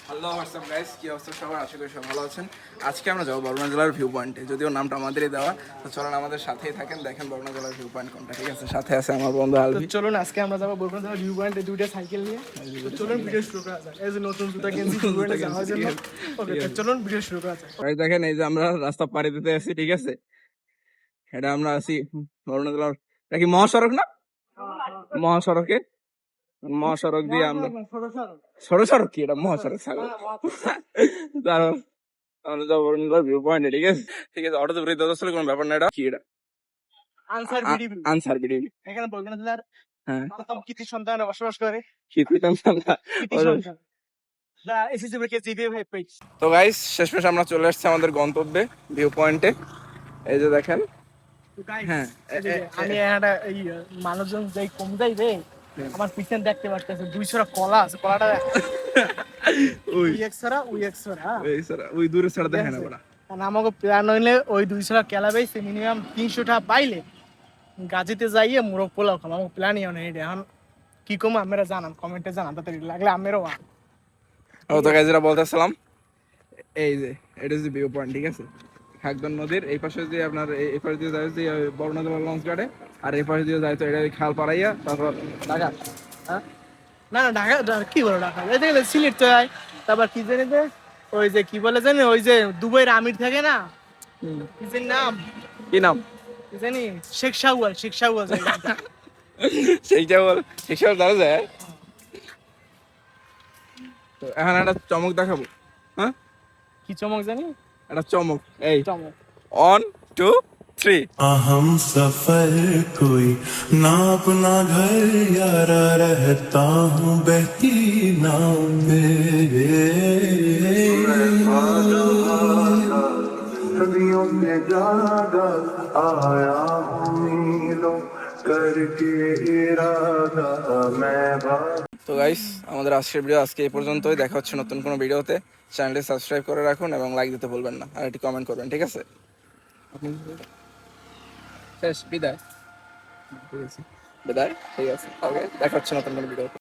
Hello WhatsApp guys, কি অবস্থা সবার? আশা করি সব ভালো আছেন। আজকে আমরা যাবো বরগুনা জেলার ভিউ পয়েন্টে, যদিও নামটা আমাদেরই দেওয়া। তো চলুন আমাদের সাথেই থাকেন, দেখেন বরগুনা জেলার ভিউ পয়েন্ট কোনটা। ঠিক আছে, সাথে আছে আমার বন্ধু আলভি। চলুন আজকে আমরা যাবো বরগুনা জেলার ভিউ পয়েন্টে দুইটা সাইকেল নিয়ে। চলুন ভিডিও শুরু করা যাক। এই যে নতুন জুতা কিনছি ভিউ পয়েন্টে যাওয়ার জন্য। ওকে, চলুন ভিডিও শুরু করা যাক। গাইস দেখেন, এই যে আমরা রাস্তা পাড়ি দিতে আছি, ঠিক আছে? এটা আমরা আছি বরগুনা জেলার, এটা কি মহাসড়ক না? মহাসড়কে, মহাসড়ক দিয়ে আমরা সড়ক সড়ক কি এটা মহাসড়ক ছাগল। তারপর আমরা যাবো বরগুনা জেলার ভিউ পয়েন্টে, ঠিক আছে? ঠিক আছে, অটোতে বেরিয়ে দশ কোনো ব্যাপার না। এটা কি? এটা আনসার ভিডিও। Answer video. এখানে বরগুনা জেলার হ্যাঁ, প্রথম কৃতি সন্তানরা বসবাস করে। কৃতি সন্তান। এসএসসি পরীক্ষা জিপিএ 5 পেজ। তো গাইস, শেষমেশ আমরা চলে আসছি আমাদের গন্তব্যে, ভিউ পয়েন্টে। এই যে দেখেন। হ্যাঁ, আমি একটা এই মানুষজন যাই কম যাইবে আমার পিছনে দেখতে পারতেছে 200 কলা আছে, কলাটা ওই ওই একছরা এই স্যার, ওই দূরে ছাড়া দেখেন না বড়া। আর আমাকে প্ল্যান হইলে ওই 200 কেলা পাইছে মিনিমাম 300 টাকা পাইলে গাজিতে যাইয়ে মুরগ পোলাও খাম। আমার প্ল্যানই অনেক এটা। এখন কি কম আমরা জানান, কমেন্টে জানান, তাড়াতাড়ি লাগলে আমেরও ও তো গাইস, যেটা বলতেছিলাম, এই যে এটা হচ্ছে ভিউ পয়েন্ট, ঠিক আছে? খাগদন নদীর এই পাশে দিয়ে আপনার এই পাশে দিয়ে যায় বরগুনা জেলার লঞ্চ ঘাটে, আর এই পাশে দিয়ে যায় তো এটা খাল পাড়াইয়া তারপর ঢাকা। হ্যাঁ না না, ঢাকা কি বলো, ঢাকা এই দেখলে সিলেট তো যায়। তারপর কি জানি যে ওই যে কি বলে জানি, ওই যে দুবাইয়ের আমির থাকে না, কি জানি নাম, কি নাম? কি জানি, শেখ শাহওয়াল, শেখ শাহওয়াল জায়গা। সেইটা বল, সেইসব দাঁড়া যায়। তো এখন একটা চমক দেখাবো। হ্যাঁ, কি চমক জানি, একটা চমক। এই চমক। 1 2 3। हम सफर कोई ना अपना घर यारा रहता हूँ बहती नाव सदियों से जागा आया हूँ मीलों करके इरादा मैं তো গাইস, আমাদের আজকের ভিডিও আজকে এই পর্যন্তই। দেখা হচ্ছে নতুন কোনো ভিডিওতে। চ্যানেলটি সাবস্ক্রাইব করে রাখুন এবং লাইক দিতে ভুলবেন না, আর একটি কমেন্ট করবেন, ঠিক আছে? শেষ, বিদায়। ঠিক আছে, বিদায়, ঠিক আছে, ওকে, দেখা হচ্ছে নতুন কোনো ভিডিওতে।